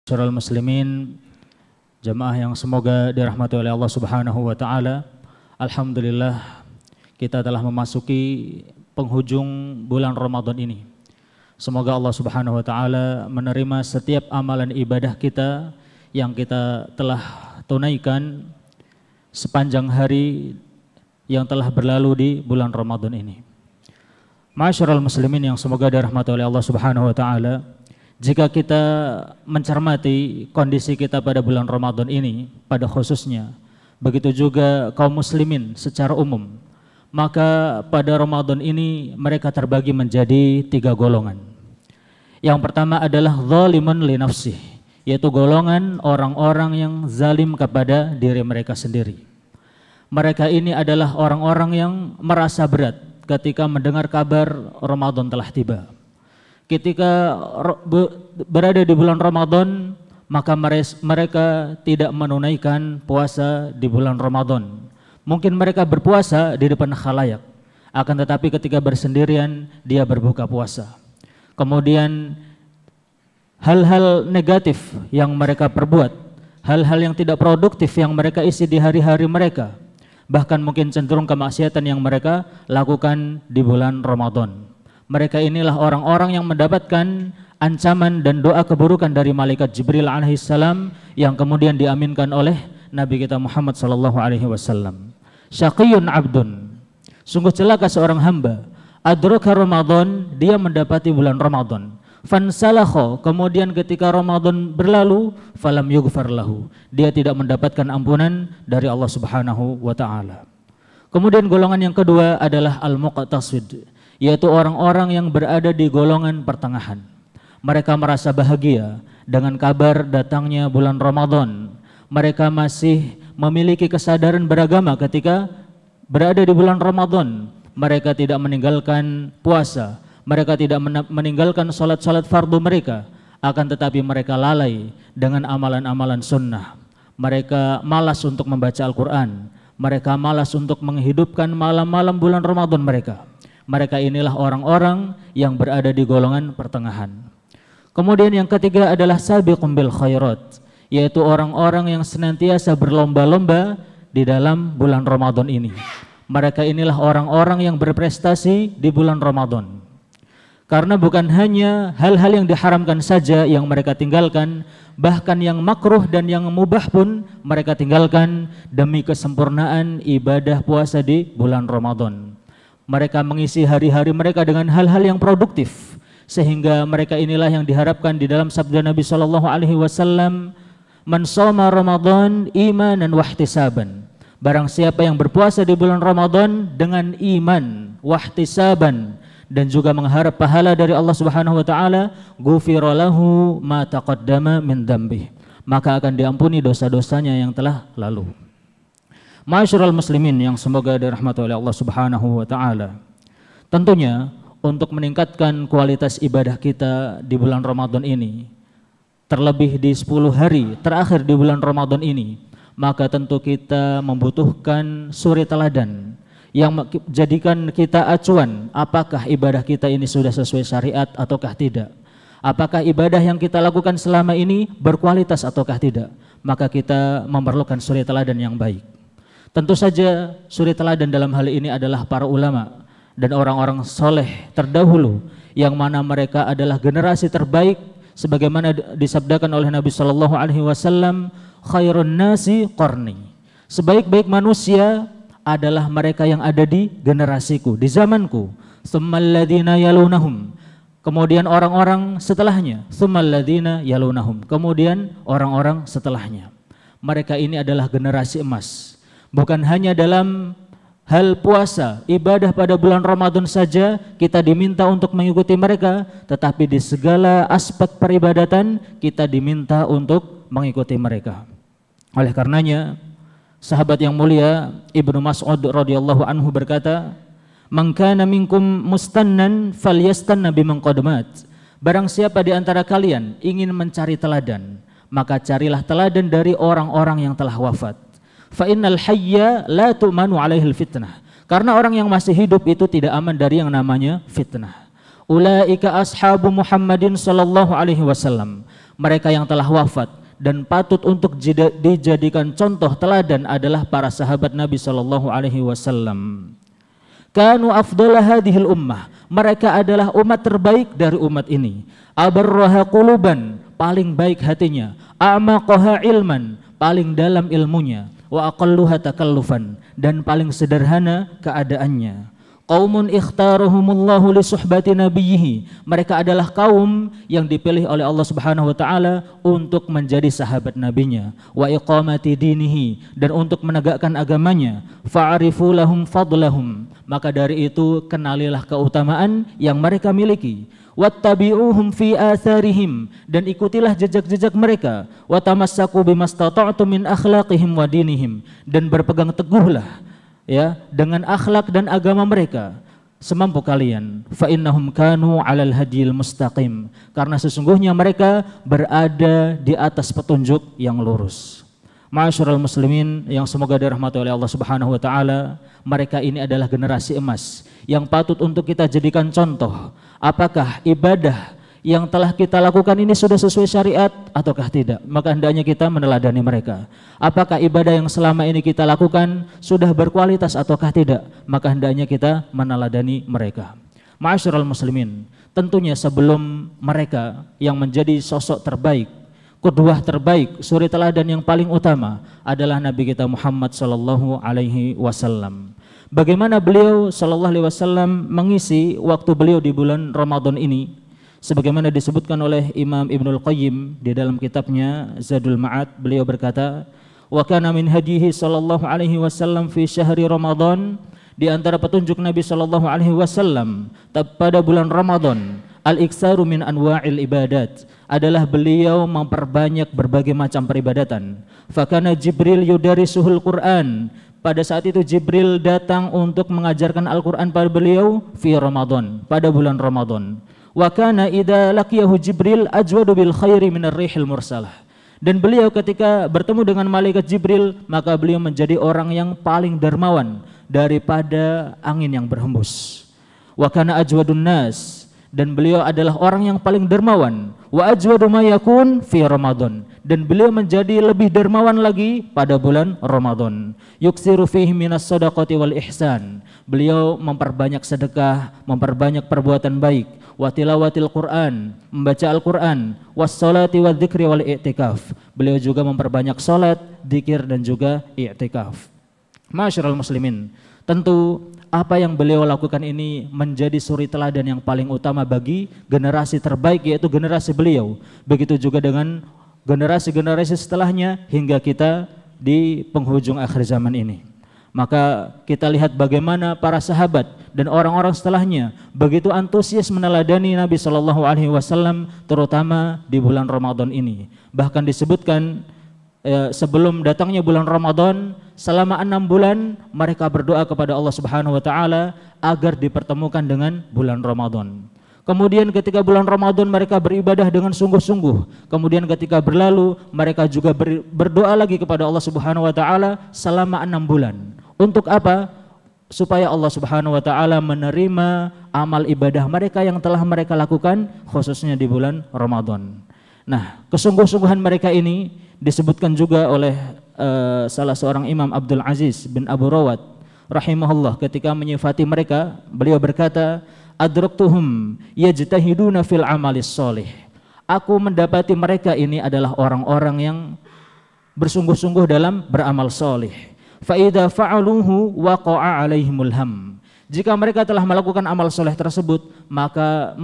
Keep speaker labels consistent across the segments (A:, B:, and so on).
A: Ma'asyiral muslimin, jamaah yang semoga dirahmati oleh Allah Subhanahu wa taala. Alhamdulillah kita telah memasuki penghujung bulan Ramadan ini. Semoga Allah Subhanahu wa taala menerima setiap amalan ibadah kita yang kita telah tunaikan sepanjang hari yang telah berlalu di bulan Ramadan ini. Ma'asyiral muslimin yang semoga dirahmati oleh Allah Subhanahu wa taala, jika kita mencermati kondisi kita pada bulan Ramadan ini pada khususnya, begitu juga kaum muslimin secara umum, maka pada Ramadan ini mereka terbagi menjadi 3 golongan. Yang pertama adalah zalimun li nafsih, yaitu golongan orang-orang yang zalim kepada diri mereka sendiri. Mereka ini adalah orang-orang yang merasa berat ketika mendengar kabar Ramadan telah tiba. Ketika berada di bulan Ramadan, maka mereka tidak menunaikan puasa di bulan Ramadan. Mungkin mereka berpuasa di depan khalayak, akan tetapi ketika bersendirian dia berbuka puasa. Kemudian hal-hal negatif yang mereka perbuat, hal-hal yang tidak produktif yang mereka isi di hari-hari mereka, bahkan mungkin cenderung kemaksiatan yang mereka lakukan di bulan Ramadan. Mereka inilah orang-orang yang mendapatkan ancaman dan doa keburukan dari malaikat Jibril alaihissalam yang kemudian diaminkan oleh Nabi kita Muhammad sallallahu alaihi wasallam. Syaqiyun abdun, sungguh celaka seorang hamba, adraka Ramadan, dia mendapati bulan Ramadan. Fansalakho, kemudian ketika Ramadan berlalu, falam yughfar lahu, dia tidak mendapatkan ampunan dari Allah Subhanahu wa taala. Kemudian golongan yang kedua adalah al-muqtasid, yaitu orang-orang yang berada di golongan pertengahan. Mereka merasa bahagia dengan kabar datangnya bulan Ramadan. Mereka masih memiliki kesadaran beragama ketika berada di bulan Ramadan. Mereka tidak meninggalkan puasa, mereka tidak meninggalkan salat-salat fardu mereka, akan tetapi mereka lalai dengan amalan-amalan sunnah. Mereka malas untuk membaca Al-Quran, mereka malas untuk menghidupkan malam-malam bulan Ramadan mereka. Mereka inilah orang-orang yang berada di golongan pertengahan. Kemudian yang ketiga adalah sabiqum bil khairat, yaitu orang-orang yang senantiasa berlomba-lomba di dalam bulan Ramadan ini. Mereka inilah orang-orang yang berprestasi di bulan Ramadan. Karena bukan hanya hal-hal yang diharamkan saja yang mereka tinggalkan, bahkan yang makruh dan yang mubah pun mereka tinggalkan demi kesempurnaan ibadah puasa di bulan Ramadan. Mereka mengisi hari-hari mereka dengan hal-hal yang produktif, sehingga mereka inilah yang diharapkan di dalam sabda Nabi sallallahu alaihi wasallam, "Man shoma Ramadan imanan wahtisaban." Barang siapa yang berpuasa di bulan Ramadan dengan iman, wahtisaban, dan juga mengharap pahala dari Allah Subhanahu wa taala, ghufira lahu ma taqaddama min dzambih, maka akan diampuni dosa-dosanya yang telah lalu. Ma'asyiral muslimin yang semoga dirahmati oleh Allah Subhanahu wa taala. Tentunya untuk meningkatkan kualitas ibadah kita di bulan Ramadan ini, terlebih di 10 hari terakhir di bulan Ramadan ini, maka tentu kita membutuhkan suri teladan yang jadikan kita acuan apakah ibadah kita ini sudah sesuai syariat ataukah tidak. Apakah ibadah yang kita lakukan selama ini berkualitas ataukah tidak. Maka kita memerlukan suri teladan yang baik. Tentu saja suri teladan dalam hal ini adalah para ulama dan orang-orang soleh terdahulu, yang mana mereka adalah generasi terbaik sebagaimana disabdakan oleh Nabi sallallahu alaihi wasallam, khairun nasi qarni, sebaik-baik manusia adalah mereka yang ada di generasiku, di zamanku. Tsummal ladzina yalunahum, kemudian orang-orang setelahnya. Tsummal ladzina yalunahum, kemudian orang-orang setelahnya. Mereka ini adalah generasi emas. Bukan hanya dalam hal puasa, ibadah pada bulan Ramadan saja kita diminta untuk mengikuti mereka, tetapi di segala aspek peribadatan kita diminta untuk mengikuti mereka. Oleh karenanya, sahabat yang mulia Ibnu Mas'ud radhiyallahu anhu berkata, "Man kana minkum mustannan falyastanna biman qad mat." Barang siapa di antara kalian ingin mencari teladan, maka carilah teladan dari orang-orang yang telah wafat. Fa innal hayya la tu'manu alaihil fitnah. Karena orang yang masih hidup itu tidak aman dari yang namanya fitnah. Ulaika ashabu Muhammadin sallallahu alaihi wasallam. Mereka yang telah wafat dan patut untuk dijadikan contoh teladan adalah para sahabat Nabi sallallahu alaihi wasallam. Kanu afdhala hadhil ummah, mereka adalah umat terbaik dari umat ini. Abarraha quluban, paling baik hatinya. A'maqaha ilman, paling dalam ilmunya. Wa aqalluha takallufan, dan paling sederhana keadaannya. Qaumun ikhtarahumullahu li suhbati nabiyhi, mereka adalah kaum yang dipilih oleh Allah Subhanahu wa taala untuk menjadi sahabat nabinya. Wa iqamati dinihi, dan untuk menegakkan agamanya. Fa'arifu lahum fadlahum, maka dari itu kenalilah keutamaan yang mereka miliki. Wattabi'uhum fi atharihim, dan ikutilah jejak-jejak mereka. Wa tamassaku bimastata'tum min akhlaqihim wa dinihim, dan berpegang teguhlah ya dengan akhlak dan agama mereka semampu kalian. Fa innahum kanu 'alal hadiyil mustaqim, karena sesungguhnya mereka berada di atas petunjuk yang lurus. Ma'asyiral muslimin yang semoga dirahmati oleh Allah Subhanahu wa taala, mereka ini adalah generasi emas yang patut untuk kita jadikan contoh. Apakah ibadah yang telah kita lakukan ini sudah sesuai syariat ataukah tidak? Maka hendaknya kita meneladani mereka. Apakah ibadah yang selama ini kita lakukan sudah berkualitas ataukah tidak? Maka hendaknya kita meneladani mereka. Ma'asyiral muslimin, tentunya sebelum mereka yang menjadi sosok terbaik, qudwah terbaik, suri teladan yang paling utama adalah Nabi kita Muhammad sallallahu alaihi wasallam. Bagaimana beliau sallallahu alaihi wasallam mengisi waktu beliau di bulan Ramadan ini? Sebagaimana disebutkan oleh Imam Ibnul Qayyim di dalam kitabnya Zadul Ma'ad, beliau berkata, wa kana min hadihi sallallahu alaihi wasallam fi syahri Ramadan, di antara petunjuk Nabi sallallahu alaihi wasallam pada bulan Ramadan, al-iktsaru min anwa'il ibadat, adalah beliau memperbanyak berbagai macam peribadatan. Fa kana Jibril yudarisuhul Qur'an, pada saat itu Jibril datang untuk mengajarkan Al-Qur'an pada beliau fi Ramadan, pada bulan Ramadan. Wa kana idza laqiyahu Jibril ajwadu bil khairi minar rihil mursalah, dan beliau ketika bertemu dengan malaikat Jibril maka beliau menjadi orang yang paling dermawan daripada angin yang berhembus. Wa kana ajwadun nas, dan beliau adalah orang yang paling dermawan. Wa ajwadu ma yakun fi Ramadan, dan beliau menjadi lebih dermawan lagi pada bulan Ramadan. Yuksiru fihi minas sadaqati wal ihsan, beliau memperbanyak sedekah, memperbanyak perbuatan baik. Wa tilawatil Quran, membaca Al-Quran. Was salati wa dzikri wal i'tikaf, beliau juga memperbanyak salat, dzikir dan juga i'tikaf. Ma'asyiral muslimin, tentu apa yang beliau lakukan ini menjadi suri teladan yang paling utama bagi generasi terbaik, yaitu generasi beliau. Begitu juga dengan generasi-generasi setelahnya hingga kita di penghujung akhir zaman ini. Maka kita lihat bagaimana para sahabat dan orang-orang setelahnya begitu antusias meneladani Nabi Shallallahu Alaihi Wasallam, terutama di bulan Ramadan ini. Bahkan disebutkan sebelum datangnya bulan Ramadan, selama 6 bulan mereka berdoa kepada Allah Subhanahu Wa Taala agar dipertemukan dengan bulan Ramadan. Kemudian ketika bulan Ramadan mereka beribadah dengan sungguh-sungguh. Kemudian ketika berlalu mereka juga berdoa lagi kepada Allah Subhanahu Wa Taala selama 6 bulan. Untuk apa? Supaya Allah Subhanahu Wa Taala menerima amal ibadah mereka yang telah mereka lakukan khususnya di bulan Ramadan. Nah, kesungguh-sungguhan mereka ini disebutkan juga oleh salah seorang imam, Abdul Aziz bin Abu Rawat rahimahullah, ketika menyifati mereka, beliau berkata, adraktuhum yajtahiduna fil amalis sholih. Aku mendapati mereka ini adalah orang-orang yang bersungguh-sungguh dalam beramal solih. Fa idza fa'aluhu waqa'a 'alaihimul ham. Jika mereka telah melakukan amal soleh tersebut, maka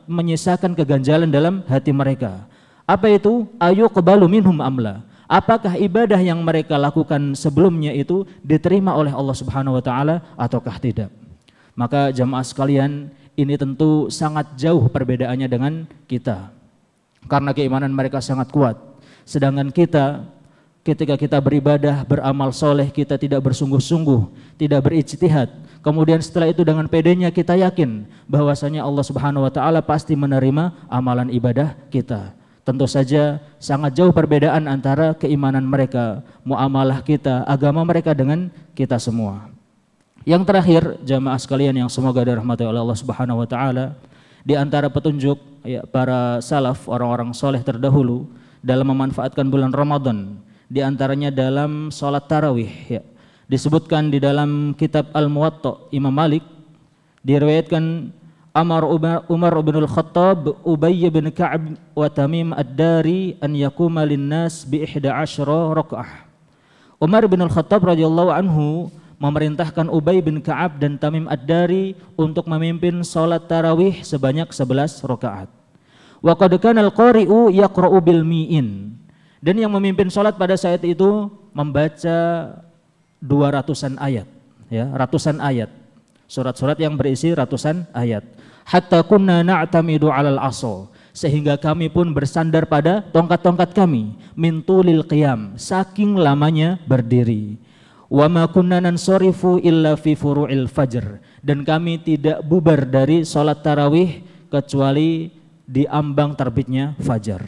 A: menyisakan keganjalan dalam hati mereka. Apa itu? Ayuqbalu minhum amla. Apakah ibadah yang mereka lakukan sebelumnya itu diterima oleh Allah Subhanahu wa taala ataukah tidak? Maka jamaah sekalian, ini tentu sangat jauh perbedaannya dengan kita. Karena keimanan mereka sangat kuat. Sedangkan kita, ketika kita beribadah, beramal soleh, kita tidak bersungguh-sungguh, tidak berijtihad. Kemudian setelah itu dengan pedenya kita yakin bahwasanya Allah Subhanahu wa taala pasti menerima amalan ibadah kita. Tentu saja sangat jauh perbedaan antara keimanan mereka, muamalah kita, agama mereka dengan kita semua. Yang terakhir, jamaah sekalian yang semoga dirahmati oleh Allah Subhanahu wa taala, Di antara petunjuk ya, para salaf, orang-orang soleh terdahulu dalam memanfaatkan bulan Ramadan, di antaranya dalam sholat tarawih ya. Disebutkan di dalam kitab Al-Muwatta Imam Malik, diriwayatkan Umar bin Al-Khattab, Ubay bin Ka'ab wa Tamim ad-Dari an yakuma linnas bi 11 rakaah. Umar bin Al-Khattab radhiyallahu anhu memerintahkan Ubay bin Ka'ab dan Tamim ad-Dari untuk memimpin salat tarawih sebanyak 11 rakaat. Wa qad kana al-qari'u yaqra'u bil mi'in. Dan yang memimpin salat pada saat itu membaca 200-an ayat, ya, ratusan ayat. Surat-surat yang berisi ratusan ayat. Hatta kunna na'tamidu 'alal 'asa, sehingga kami pun bersandar pada tongkat-tongkat kami, min tulil qiyam, saking lamanya berdiri. Wa ma kunna nansarifu illa fi furu'il fajr, dan kami tidak bubar dari salat tarawih kecuali di ambang terbitnya fajar.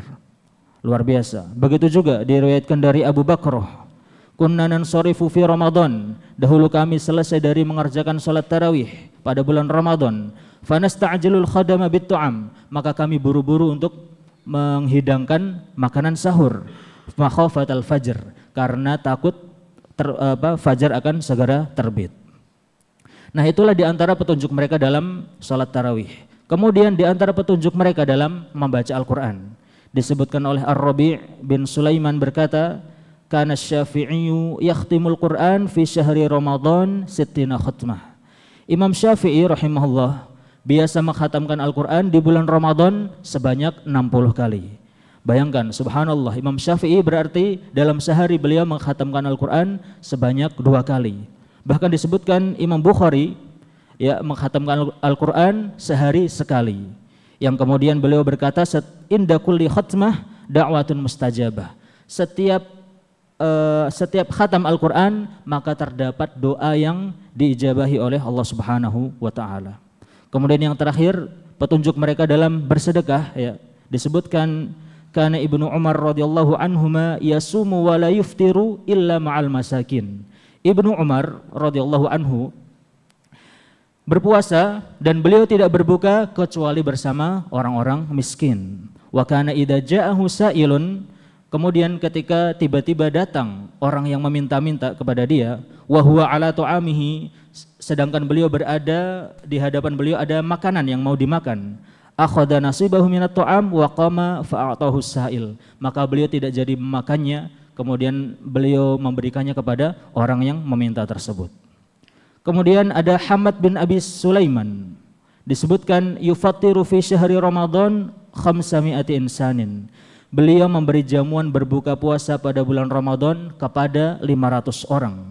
A: Luar biasa. Begitu juga diriwayatkan dari Abu Bakrah, kunna nansarifu fi Ramadan, dahulu kami selesai dari mengerjakan salat tarawih pada bulan Ramadan, fanasta'jilul khadama bit-tu'am, maka kami buru-buru untuk menghidangkan makanan sahur, makhafatal fajr, karena takut fajar akan segera terbit. Nah, itulah di antara petunjuk mereka dalam salat tarawih. Kemudian di antara petunjuk mereka dalam membaca Al-Quran, disebutkan oleh Ar-Rabi' bin Sulaiman berkata, kana Syafi'i yakhtimul Quran fi syahri Ramadan 60 khatmah. Imam Syafi'i rahimahullah biasa mengkhatamkan Al-Quran di bulan Ramadan sebanyak 60 kali. Bayangkan, subhanallah, Imam Syafi'i berarti dalam sehari beliau mengkhatamkan Al-Quran sebanyak 2 kali. Bahkan disebutkan Imam Bukhari ya mengkhatamkan Al-Quran sehari sekali. Yang kemudian beliau berkata, inda kulli khatmah da'watun mustajabah. Setiap khatam Al-Quran maka terdapat doa yang diijabahi oleh Allah Subhanahu wa taala. Kemudian yang terakhir, petunjuk mereka dalam bersedekah ya, disebutkan kana Ibnu Umar radhiyallahu anhuma yasumu wa la yuftiru illa ma'al masakin. Ibnu Umar radhiyallahu anhu berpuasa dan beliau tidak berbuka kecuali bersama orang-orang miskin. Wa kana idza ja'ahu sa'ilun, kemudian ketika tiba-tiba datang orang yang meminta-minta kepada dia, wa huwa ala tu'amihi, sedangkan beliau berada di hadapan beliau ada makanan yang mau dimakan, akhadha nasibahu minat ta'am wa qama fa'atahu sa'il, maka beliau tidak jadi memakannya, kemudian beliau memberikannya kepada orang yang meminta tersebut. Kemudian ada Hamad bin Abi Sulaiman, disebutkan yufattiru fi syahri Ramadan 500 insanin. Beliau memberi jamuan berbuka puasa pada bulan Ramadan kepada 500 orang.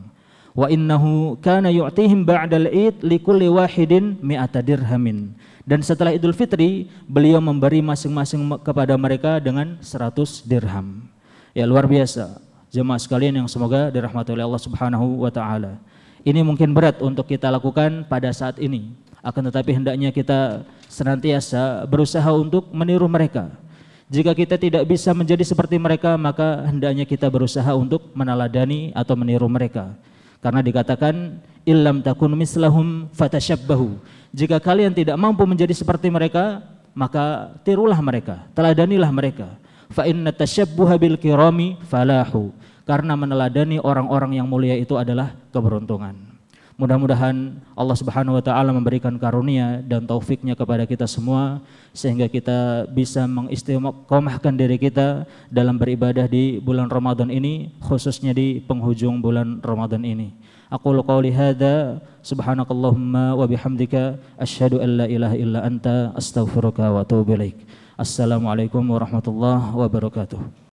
A: Wa innahu kana yu'tihim ba'dal id likulli wahidin mi'ata dirhamin. Dan setelah Idul Fitri beliau memberi masing-masing kepada mereka dengan 100 dirham. Ya, luar biasa jemaah sekalian yang semoga dirahmati oleh Allah Subhanahu wa taala. Ini mungkin berat untuk kita lakukan pada saat ini, akan tetapi hendaknya kita senantiasa berusaha untuk meniru mereka. Jika kita tidak bisa menjadi seperti mereka, maka hendaknya kita berusaha untuk meneladani atau meniru mereka. Karena dikatakan illam takun mislahum fatashabbahu. Jika kalian tidak mampu menjadi seperti mereka, maka tirulah mereka, teladanilah mereka. Fa inna tashabbuha bil kirami falahu. Karena meneladani orang-orang yang mulia itu adalah keberuntungan. Mudah-mudahan Allah Subhanahu wa taala memberikan karunia dan taufiknya kepada kita semua sehingga kita bisa mengistiqomahkan diri kita dalam beribadah di bulan Ramadan ini, khususnya di penghujung bulan Ramadan ini. Aqulu qouli hadza subhanakallahumma wa bihamdika asyhadu an la ilaha illa anta astaghfiruka wa atubu ilaik. Assalamualaikum warahmatullahi wabarakatuh.